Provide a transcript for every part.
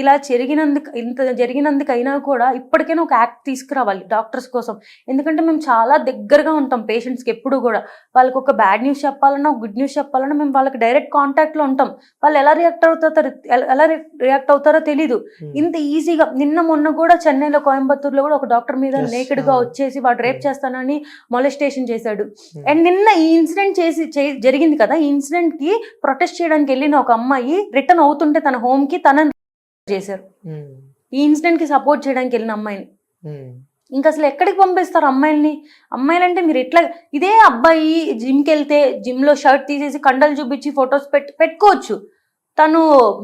ఇలా ఇంత జరిగినందుకైనా కూడా ఇప్పటికైనా ఒక యాక్ట్ తీసుకురావాలి డాక్టర్స్ కోసం. ఎందుకంటే మేము చాలా దగ్గరగా ఉంటాం పేషెంట్స్కి ఎప్పుడు కూడా. వాళ్ళకి ఒక బ్యాడ్ న్యూస్ చెప్పాలన్నా గుడ్ న్యూస్ చెప్పాలన్నా మేము వాళ్ళకి డైరెక్ట్ కాంటాక్ట్లో ఉంటాం. వాళ్ళు ఎలా రియాక్ట్ అవుతారో తెలీదు. ఇంత ఈజీగా నిన్న మొన్న కూడా చెన్నైలో కోయంబత్తూరులో కూడా ఒక డాక్టర్ మీద నేకెడ్ గా వచ్చేసి వాడు రేప్ చేస్తానని మొలెస్టేషన్ చేశాడు. అండ్ నిన్న ఈ ఇన్సిడెంట్ జరిగింది కదా, ఈ ఇన్సిడెంట్ కి ప్రొటెస్ట్ చేయడానికి వెళ్ళిన ఒక అమ్మాయి రిటర్న్ అవుతుంటే తన హోమ్ కి తనని చేశారు. ఈ ఇన్సిడెంట్ కి సపోర్ట్ చేయడానికి వెళ్ళిన అమ్మాయిని ఇంకా అసలు ఎక్కడికి పంపిస్తారు అమ్మాయిలంటే మీరు ఎట్లా? ఇదే అబ్బాయి జిమ్కి వెళ్తే జిమ్ లో షర్ట్ తీసేసి కండలు చూపించి ఫొటోస్ పెట్టుకోవచ్చు, తను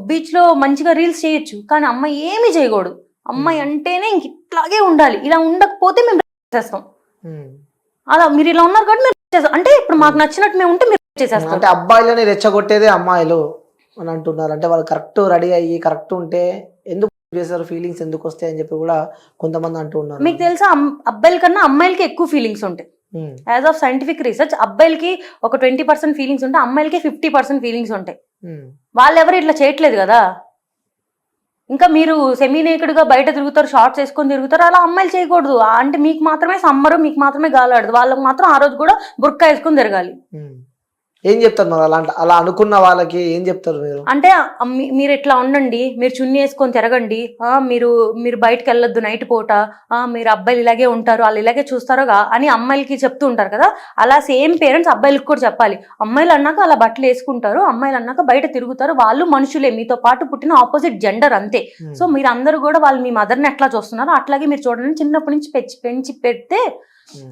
బీచ్ లో మంచిగా రీల్స్ చేయొచ్చు. కానీ అమ్మాయి ఏమీ చేయకూడదు. అమ్మాయి అంటేనే ఇంక ఇట్లాగే ఉండాలి. ఇలా ఉండకపోతే మేము చేస్తాం. అలా మీరు ఇలా ఉన్నారు కాబట్టి మీరు చేస్తాం అంటే ఇప్పుడు మాకు నచ్చినట్టు మేము ఉంటే మీరు చేసేస్తాం. అంటే అబ్బాయిలని రెచ్చగొట్టేదే అమ్మాయిలు అని అంటున్నారు. అంటే వాళ్ళు కరెక్ట్ రెడీ అయ్యి కరెక్ట్ ఉంటే ఎందుకు చేస్తారు, ఫీలింగ్స్ ఎందుకు వస్తాయి అని చెప్పి కూడా కొంతమంది అంటూ ఉన్నారు. మీకు తెలుసా అబ్బాయిల కన్నా అమ్మాయిలకి ఎక్కువ ఫీలింగ్స్ ఉంటాయి. యాజ్ ఆఫ్ సైంటిఫిక్ రీసెర్చ్ అబ్బాయిలకి ఒక 20% ఫీలింగ్స్ ఉంటాయి, అమ్మాయిలకి 50% ఫీలింగ్స్ ఉంటాయి. వాళ్ళు ఎవరు ఇట్లా చేయట్లేదు కదా. ఇంకా మీరు సెమీ నేకెడ్గా బయట తిరుగుతారు, షార్ట్స్ వేసుకొని తిరుగుతారు, అలా అమ్మాయిలు చేయకూడదు. అంటే మీకు మాత్రమే సమ్మరు, మీకు మాత్రమే గాలాడదు, వాళ్ళకి మాత్రం ఆ రోజు కూడా బుర్కా వేసుకొని తిరగాలి. ఏం చెప్తారు మరి అలా అనుకున్న వాళ్ళకి ఏం చెప్తారు మీరు? అంటే మీరు ఇట్లా ఉండండి, మీరు చున్నీ వేసుకొని తిరగండి, మీరు బయటకు వెళ్ళొద్దు నైట్ పూట, మీరు అబ్బాయిలు ఇలాగే ఉంటారు, వాళ్ళు ఇలాగే చూస్తారుగా అని అమ్మాయిలకి చెప్తూ ఉంటారు కదా. అలా సేమ్ పేరెంట్స్ అబ్బాయిలకు కూడా చెప్పాలి. అమ్మాయిలు అన్నాక అలా బట్టలు వేసుకుంటారు, అమ్మాయిలు అన్నాక బయట తిరుగుతారు, వాళ్ళు మనుషులే, మీతో పాటు పుట్టిన ఆపోజిట్ జెండర్ అంతే. సో మీరు అందరూ కూడా వాళ్ళు మీ మదర్ని ఎట్లా చూస్తున్నారు అట్లాగే మీరు చూడండి. చిన్నప్పటి నుంచి పెంచి పెడితే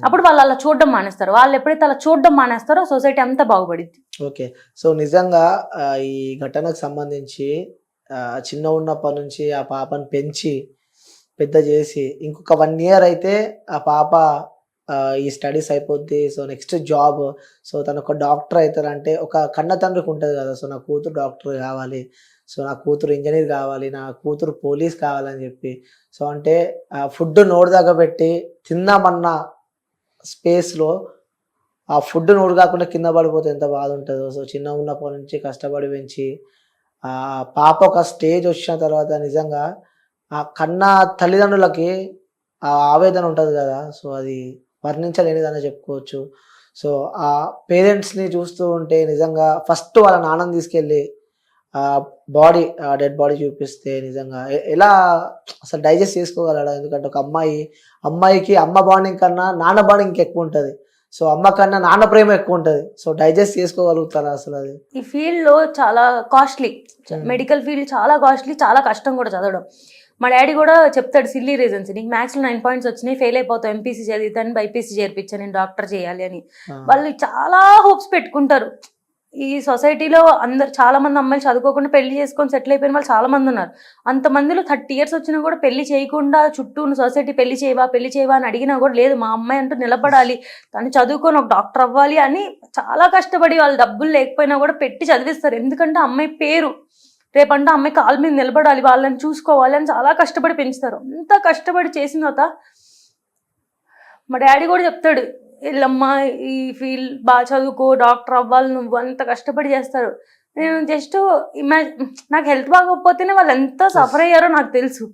అప్పుడు వాళ్ళు అలా చూడడం మానేస్తారు. వాళ్ళు ఎప్పుడైతే అలా చూడడం మానేస్తారో సొసైటీ అంతా బాగుపడింది. ఓకే, సో నిజంగా ఈ ఘటనకు సంబంధించి చిన్న ఉన్నప్పటి నుంచి ఆ పాపను పెంచి పెద్ద చేసి ఇంకొక 1 year అయితే ఆ పాప ఈ స్టడీస్ అయిపోద్ది, సో నెక్స్ట్ జాబ్, సో తను ఒక డాక్టర్ అవుతారంటే ఒక కన్న తండ్రికి ఉంటుంది కదా, సో నా కూతురు డాక్టర్ కావాలి, సో నా కూతురు ఇంజనీర్ కావాలి, నా కూతురు పోలీస్ కావాలని చెప్పి. సో అంటే ఫుడ్ నోరు దగ్గర పెట్టి తిందామన్న స్పేస్లో ఆ ఫుడ్ నోరు కాకుండా కింద పడిపోతే ఎంత బాధ ఉంటుందో. సో చిన్న ఉన్నప్పటి నుంచి కష్టపడి పెంచి ఆ పాప ఒక స్టేజ్ వచ్చిన తర్వాత నిజంగా ఆ కన్న తల్లిదండ్రులకి ఆ ఆవేదన ఉంటుంది కదా, సో అది వర్ణించలేనిదని చెప్పుకోవచ్చు. సో ఆ పేరెంట్స్ని చూస్తూ ఉంటే నిజంగా ఫస్ట్ వాళ్ళ నాన్నని తీసుకెళ్ళి బాడీ డెడ్ బాడీ చూపిస్తే నిజంగా ఎలా అసలు డైజెస్ట్ చేసుకోగలడా? ఎందుకంటే ఒక అమ్మాయికి అమ్మ బాండింగ్ కన్నా నాన్న బాండింగ్ ఇంకెక్కువ ఉంటుంది. సో అమ్మ కన్నా నాన్న ప్రేమ ఎక్కువ ఉంటుంది. సో డైజెస్ట్ చేసుకోగలుగుతారా అసలు? అది ఈ ఫీల్డ్లో చాలా కాస్ట్లీ, మెడికల్ ఫీల్డ్ చాలా కాస్ట్లీ, చాలా కష్టం కూడా చదవడం. మా డాడీ కూడా చెప్తాడు సిల్లీ రీజన్స్, నీకు మ్యాథ్స్లో 9 points వచ్చినాయి, ఫెయిల్ అయిపోతావు, ఎంపీసీ చదివితాను బైపీసీ చేర్పించాను, నేను డాక్టర్ చేయాలి అని. వాళ్ళు చాలా హోప్స్ పెట్టుకుంటారు. ఈ సొసైటీలో చాలా మంది అమ్మాయిలు చదువుకోకుండా పెళ్లి చేసుకొని సెటిల్ అయిపోయిన వాళ్ళు చాలా మంది ఉన్నారు. అంతమందిలో 30 years వచ్చినా కూడా పెళ్లి చేయకుండా చుట్టూ ఉన్న సొసైటీ పెళ్లి చేయవా అని అడిగినా కూడా లేదు, మా అమ్మాయి అంటూ నిలబడాలి, తను చదువుకొని ఒక డాక్టర్ అవ్వాలి అని చాలా కష్టపడి వాళ్ళు డబ్బులు లేకపోయినా కూడా పెట్టి చదివిస్తారు. ఎందుకంటే అమ్మాయి పేరు, రేపంటే అమ్మాయి కాళ్ళ మీద నిలబడాలి, వాళ్ళని చూసుకోవాలి అని చాలా కష్టపడి పెంచుతారు. అంత కష్టపడి చేసిన తర్వాత మా డాడీ కూడా చెప్తాడు, వీళ్ళమ్మా ఈ ఫీల్డ్ బాగా చదువుకో, డాక్టర్ అవ్వాలి, నువ్వు అంత కష్టపడి చేస్తారు. నేను జస్ట్ నాకు హెల్త్ బాగోకపోతేనే వాళ్ళు ఎంత సఫర్ అయ్యారో నాకు తెలుసు.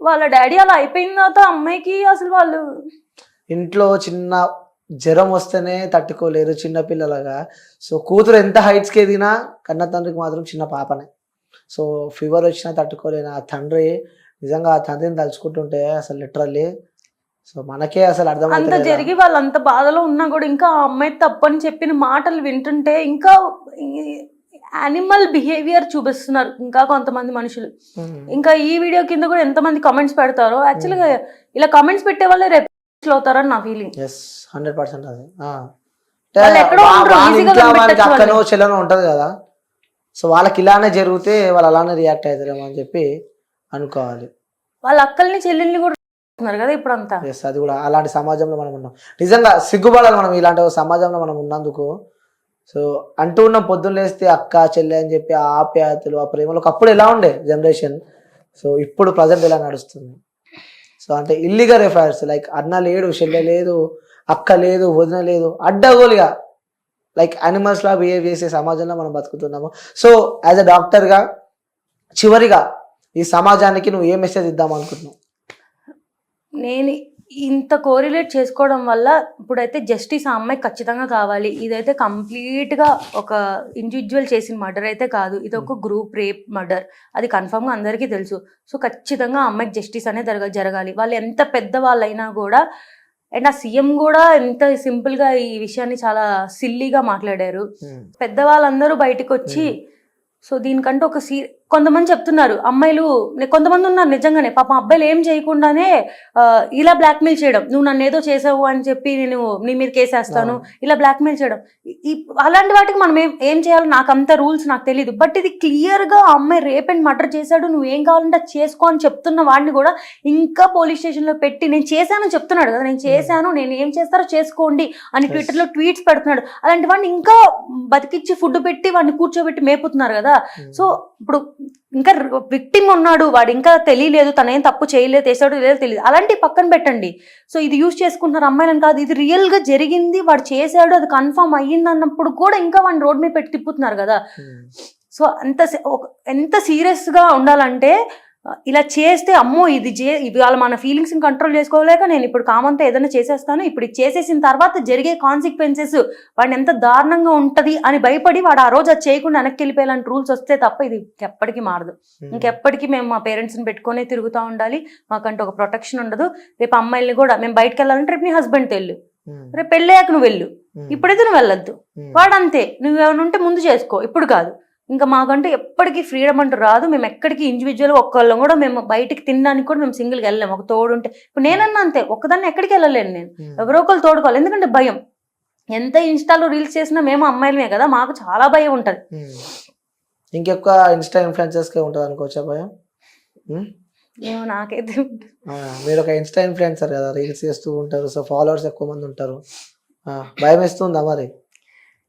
వాళ్ళ డాడీ అలా అయిపోయిన తర్వాత అమ్మాయికి అసలు వాళ్ళు ఇంట్లో చిన్న జ్వరం వస్తేనే తట్టుకోలేరు చిన్నపిల్లలుగా. సో కూతురు ఎంత హైట్స్కి ఎదిగినా కన్న తండ్రికి మాత్రం చిన్న పాపనే. సో ఫీవర్ వచ్చినా తట్టుకోలేను ఆ తండ్రి. నిజంగా ఆ తండ్రిని తలుచుకుంటుంటే అసలు లిటరల్లీ సో మనకే అసలు అర్థం అంత జరిగి వాళ్ళు అంత బాధలో ఉన్నా కూడా ఇంకా ఆ అమ్మాయి తప్పని చెప్పిన మాటలు వింటుంటే ఇంకా యానిమల్ బిహేవియర్ చూపిస్తున్నారు ఇంకా కొంతమంది మనుషులు. ఇంకా ఈ వీడియో కింద కూడా ఎంతమంది కామెంట్స్ పెడతారో, యాక్చువల్గా ఇలా కామెంట్స్ పెట్టే వాళ్ళే రేపు అవుతారని నా ఫీలింగ్. 100% అది అక్కనో చెల్లనో ఉంటది కదా, సో వాళ్ళకి ఇలానే జరిగితే వాళ్ళు అలానే రియాక్ట్ అవుతారేమో అని చెప్పి అనుకోవాలి. వాళ్ళ అక్కల్ని చెల్లెల్ని కూడా కదా ఇప్పుడు అంతా. అది కూడా అలాంటి సమాజంలో మనం ఉన్నాం. నిజంగా సిగ్గుపడాలి మనం ఇలాంటి సమాజంలో మనం ఉన్నందుకు. సో అంటూ ఉన్నాం పొద్దున్న లేస్తే అక్క చెల్లె అని చెప్పి ఆ ఆప్యాయతలు ఆ ప్రేమలు అప్పుడు ఎలా ఉండే జనరేషన్, సో ఇప్పుడు ప్రజెంట్ ఎలా నడుస్తుంది. సో అంటే ఇల్లీగల్ అఫైర్స్ లైక్ అన్న లేడు, చెల్లె లేదు, అక్క లేదు, వదిన లేదు, అడ్డగోలుగా లైక్ యానిమల్స్ లా బిహేవ్ చేసే సమాజంలో మనం బతుకుతున్నాము. సో యాజ్ అ డాక్టర్గా చివరిగా ఈ సమాజానికి నువ్వు ఏ మెసేజ్ ఇద్దాం అనుకుంటున్నావు? నేను ఇంత కోరిలేట్ చేసుకోవడం వల్ల ఇప్పుడైతే జస్టిస్ ఆ అమ్మాయికి ఖచ్చితంగా కావాలి. ఇదైతే కంప్లీట్గా ఒక ఇండివిజువల్ చేసిన మర్డర్ అయితే కాదు, ఇది ఒక గ్రూప్ రేప్ మర్డర్, అది కన్ఫర్మ్గా అందరికీ తెలుసు. సో ఖచ్చితంగా ఆ అమ్మాయికి జస్టిస్ అనేది జరగాలి. వాళ్ళు ఎంత పెద్ద వాళ్ళైనా కూడా. అండ్ ఆ సీఎం కూడా ఎంత సింపుల్గా ఈ విషయాన్ని చాలా సిల్లీగా మాట్లాడారు. పెద్దవాళ్ళందరూ బయటకు వచ్చి సో దీనికంటే ఒక కొంతమంది చెప్తున్నారు అమ్మాయిలు, కొంతమంది ఉన్నారు నిజంగానే పాపం అబ్బాయిలు ఏం చేయకుండానే ఇలా బ్లాక్మెయిల్ చేయడం, నువ్వు నన్ను ఏదో చేసావు అని చెప్పి నేను నీ మీద కేసేస్తాను, ఇలా బ్లాక్మెయిల్ చేయడం. అలాంటి వాటికి మనం ఏం చేయాలో నాకు అంత రూల్స్ నాకు తెలియదు. బట్ ఇది క్లియర్గా ఆ అమ్మాయి రేప్ అండ్ మర్డర్ చేశాడు, నువ్వు ఏం కావాలంటే చేసుకో అని చెప్తున్న వాడిని కూడా ఇంకా పోలీస్ స్టేషన్లో పెట్టి నేను చేశానని చెప్తున్నాడు కదా, నేను చేశాను, నేను ఏం చేస్తారో చేసుకోండి అని ట్విట్టర్లో ట్వీట్స్ పెడుతున్నాడు. అలాంటి వాడిని ఇంకా బతికిచ్చి ఫుడ్ పెట్టి వాడిని కూర్చోబెట్టి మేపుతున్నారు కదా. సో ఇప్పుడు ఇంకా విక్టిమ్ ఉన్నాడు, వాడు ఇంకా తెలియలేదు, తనేం తప్పు చేయలేదు, చేసాడో లేదో తెలియదు, అలాంటి పక్కన పెట్టండి. సో ఇది యూజ్ చేసుకుంటున్నారు అమ్మాయిలను కాదు, ఇది రియల్ గా జరిగింది, వాడు చేశాడు, అది కన్ఫర్మ్ అయ్యింది అన్నప్పుడు కూడా ఇంకా వాడిని రోడ్ మీద పెట్టి తిప్పుతున్నారు కదా. సో ఎంత సీరియస్ గా ఉండాలంటే ఇలా చేస్తే అమ్మో ఇది ఇవాళ మన ఫీలింగ్స్ కంట్రోల్ చేసుకోలేక నేను ఇప్పుడు కామంతో ఏదైనా చేసేస్తాను, ఇప్పుడు చేసేసిన తర్వాత జరిగే కాన్సిక్వెన్సెస్ వాడిని ఎంత దారుణంగా ఉంటది అని భయపడి వాడు ఆ రోజు అది చేయకుండా వెనక్కి వెళ్ళిపోయేలాంటి రూల్స్ వస్తే తప్ప ఇది ఎప్పటికీ మారదు. ఇంకెప్పటికీ మేము మా పేరెంట్స్ని పెట్టుకునే తిరుగుతూ ఉండాలి, మాకంటే ఒక ప్రొటెక్షన్ ఉండదు. రేపు అమ్మాయిల్ని కూడా మేము బయటకు వెళ్ళాలంటే రేపు నీ హస్బెండ్తో వెళ్ళు, రేపు పెళ్ళయ్యాక నువ్వు వెళ్ళు, ఇప్పుడైతే నువ్వు వెళ్ళొద్దు, వాడు అంతే, నువ్వేమైనా ఉంటే ముందు చేసుకో, ఇప్పుడు కాదు. ఇంకా మాకంటూ ఎప్పటికీ ఫ్రీడమ్ అంటూ రాదు. మేము ఎక్కడికి ఇండివిజువల్ ఒక్కళ్ళం కూడా మేము బయటికి తినడానికి కూడా మేము సింగిల్గా వెళ్ళలేము, ఒక తోడు ఉంటే. ఇప్పుడు నేనన్నా అంతే, ఒక్కదాన్ని ఎక్కడికి వెళ్ళలేను, నేను ఎవరో ఒకళ్ళు తోడుకోవాలి, ఎందుకంటే భయం. ఎంత ఇన్స్టాలో రీల్స్ చేసినా మేము అమ్మాయిలమే కదా, మాకు చాలా భయం ఉంటుంది. ఇంకెక్కువ ఇన్స్టా ఇన్ఫ్లుయెన్సర్స్కే ఉంటుంది అనుకోవచ్చా భయం? నాకైతే మీరు ఒక ఇన్స్టా ఇన్ఫ్లుయెన్సర్ కదా, రీల్స్ చేస్తూ ఉంటారు, సో ఫాలోవర్స్ ఎక్కువ మంది ఉంటారు, భయం వేస్తుందా మరి?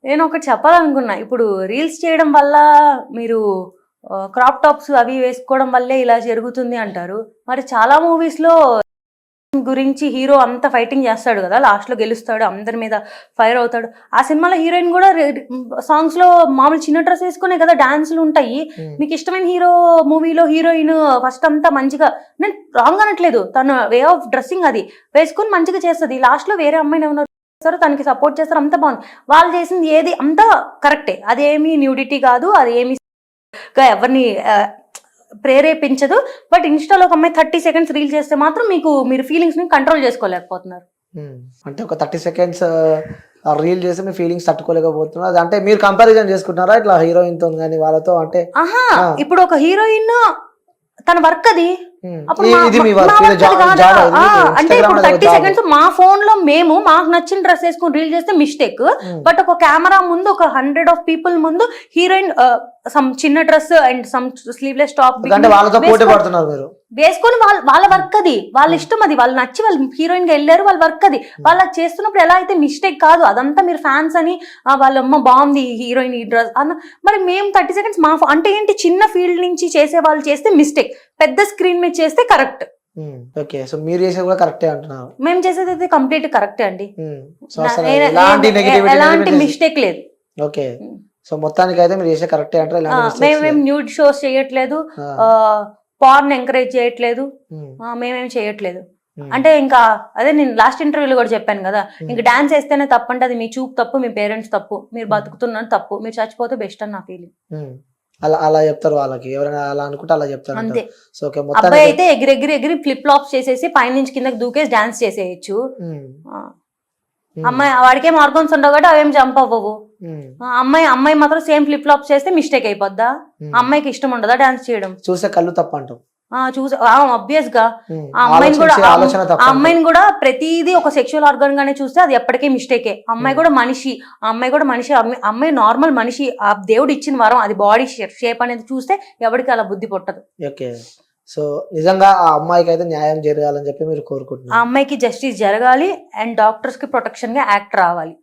నేను ఒకటి చెప్పాలనుకున్నా, ఇప్పుడు రీల్స్ చేయడం వల్ల మీరు క్రాప్ టాప్స్ అవి వేసుకోవడం వల్లే ఇలా జరుగుతుంది అంటారు. మరి చాలా మూవీస్లో గురించి హీరో అంతా ఫైటింగ్ చేస్తాడు కదా, లాస్ట్లో గెలుస్తాడు, అందరి మీద ఫైర్ అవుతాడు. ఆ సినిమాలో హీరోయిన్ కూడా సాంగ్స్లో మామూలు చిన్న డ్రెస్ వేసుకునే కదా డాన్సులు ఉంటాయి. మీకు ఇష్టమైన హీరో మూవీలో హీరోయిన్ ఫస్ట్ అంతా మంచిగా, నేను రాంగ్ అనట్లేదు, తన వే ఆఫ్ డ్రెస్సింగ్ అది వేసుకొని మంచిగా చేస్తుంది, లాస్ట్లో వేరే అమ్మాయిని ఏమన్నా తనకి సపోర్ట్ చేస్తారు, అంతా బాగుంది. వాళ్ళు చేసింది ఏది అంతా కరెక్టే, అదేమి న్యూడిటీ కాదు, అదేమి ఎవరిని ప్రేరేపించదు. బట్ ఇన్స్టాలో ఒక అమ్మాయి 30 seconds రీల్ చేస్తే మాత్రం మీరు ఫీలింగ్స్ ని కంట్రోల్ చేసుకోలేకపోతున్నారు. అంటే ఒక 30 seconds రీల్ చేస్తే మీ ఫీలింగ్స్ తట్టుకోలేకపోతున్నారు అంటే మీరు కంపారిజన్ చేసుకుంటున్నారా ఇట్లా హీరోయిన్ తో కానీ వాళ్ళతో? అంటే ఇప్పుడు ఒక హీరోయిన్ తన వర్క్ అది, అంటే ఇప్పుడు 30 seconds మా ఫోన్ లో మేము మాకు నచ్చిన డ్రెస్ వేసుకుని రీల్ చేస్తే మిస్టేక్. బట్ ఒక కెమెరా ముందు ఒక 100 of people ముందు హీరోయిన్ సమ్ చిన్న dress and some sleeveless top వేసుకొని వాళ్ళ వర్క్ అది, వాళ్ళ ఇష్టం అది, వాళ్ళు నచ్చి వాళ్ళు హీరోయిన్ గా వెళ్ళారు, వాళ్ళ వర్క్ అది. వాళ్ళు చేస్తున్నప్పుడు ఎలా అయితే మిస్టేక్ కాదు, అదంతా మీరు ఫ్యాన్స్ అని వాళ్ళ అమ్మ బాగుంది హీరోయిన్ ఈ డ్రెస్ అన్న. మరి మేము 30 seconds మా అంటే ఏంటి, చిన్న ఫీల్డ్ నుంచి చేసే వాళ్ళు చేస్తే మిస్టేక్, పెద్ద స్క్రీన్ మీద చేస్తే కరెక్ట్. ఓకే, సో మీరు చేసేది కూడా కరెక్టే అంటున్నారు? మేము చేసేది అయితే కంప్లీట్ కరెక్టే అండి, ఎలాంటి మిస్టేక్ లేదు. ఓకే, సో మొత్తానికి అయితే మీరు చేసే కరెక్టే అంటారు? మేమేం న్యూడ్ షోస్ చేయట్లేదు, పార్న్ ఎంకరేజ్ చేయట్లేదు, మేమేం చేయట్లేదు. అంటే ఇంకా అదే నేను లాస్ట్ ఇంటర్వ్యూలో కూడా చెప్పాను కదా, ఇంకా డాన్స్ వేస్తేనే తప్పు అంటే అది మీ చూపు తప్పు, మీ పేరెంట్స్ తప్పు, మీరు బతుకుతున్నారు తప్పు, మీరు చచ్చిపోతే బెస్ట్ అని నా ఫీలింగ్. అలా చెప్తారు వాళ్ళకి, ఎవరైనా అలా అనుకుంటే అలా చెప్తారు అంతే. అబ్బాయి అయితే ఎగిరి ఫ్లిప్ ఫ్లాప్స్ చేసేసి పైనుంచి కిందకి దూకేసి డాన్స్ చేసేయచ్చు. అమ్మాయి వాడికేం ఆర్గన్స్ ఉండవు కాబట్టి అవేం జంప్ అవ్వవు. అమ్మాయి మాత్రం సేమ్ ఫ్లిప్ ఫ్లాప్స్ చేస్తే మిస్టేక్ అయిపోద్దా? అమ్మాయికి ఇష్టం ఉండదా డాన్స్ చేయడం? చూసే కళ్ళు తప్ప అంటాం. చూసే ఆబ్వియస్ గా ఆ అమ్మాయిని కూడా ప్రతిదీ ఒక సెక్షువల్ ఆర్గన్ గానే చూస్తే అది ఎప్పటికీ మిస్టేకే. అమ్మాయి కూడా మనిషి, అమ్మాయి నార్మల్ మనిషి, ఆ దేవుడు ఇచ్చిన వరం, అది బాడీ షేప్ అనేది చూస్తే ఎవరికి అలా బుద్ధి పుట్టదు. ఓకే, సో నిజంగా ఆ అమ్మాయికి అయితే న్యాయం జరగాలని చెప్పి మీరు కోరుకుంటున్నారు? ఆ అమ్మాయికి జస్టిస్ జరగాలి అండ్ డాక్టర్స్ కి ప్రొటెక్షన్ గా యాక్ట్ రావాలి.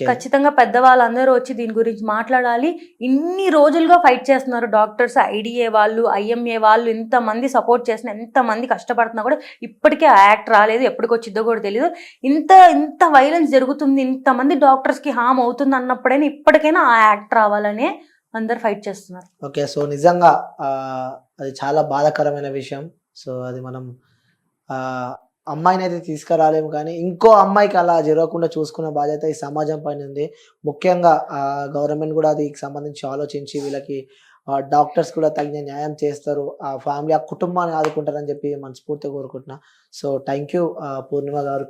ఖచ్చితంగా పెద్దవాళ్ళందరూ వచ్చి దీని గురించి మాట్లాడాలి. ఇన్ని రోజులుగా ఫైట్ చేస్తున్నారు డాక్టర్స్, ఐడిఏ వాళ్ళు, ఐఎంఏ వాళ్ళు, ఇంతమంది సపోర్ట్ చేసిన, ఎంతమంది కష్టపడుతున్నా కూడా ఇప్పటికే ఆ యాక్ట్ రాలేదు. ఎప్పటికొచ్చిద్దో కూడా తెలియదు. ఇంత వైలెన్స్ జరుగుతుంది, ఇంతమంది డాక్టర్స్ కి హామ్ అవుతుంది అన్నప్పుడైనా ఇప్పటికైనా ఆ యాక్ట్ రావాలనే అందరు ఫైట్ చేస్తున్నారు. ఓకే. సో నిజంగా అది చాలా బాధాకరమైన విషయం. సో అది మనం అమ్మాయినైతే తీసుకురాలేము కానీ, ఇంకో అమ్మాయికి అలా జరగకుండా చూసుకునే బాధ్యత ఈ సమాజం పైన ఉంది. ముఖ్యంగా గవర్నమెంట్ కూడా దీనికి సంబంధించి ఆలోచించి వీళ్ళకి డాక్టర్స్ కూడా తగిన న్యాయం చేస్తారు. ఆ ఫ్యామిలీ, ఆ కుటుంబాన్ని ఆదుకుంటారని చెప్పి మనస్ఫూర్తిగా కోరుకుంటున్నా. సో థ్యాంక్ యూ పూర్ణిమ గారు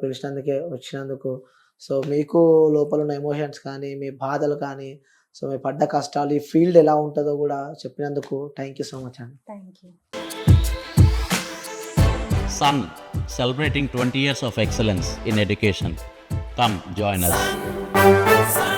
వచ్చినందుకు. సో మీకు లోపల ఉన్న ఎమోషన్స్ కానీ, మీ బాధలు కానీ, సో మీ పడ్డ కష్టాలు, ఈ ఫీల్డ్ ఎలా ఉంటుందో కూడా చెప్పినందుకు థ్యాంక్ యూ సో మచ్ అండి. Thank you. Sun, celebrating 20 years of excellence in education. Come join us.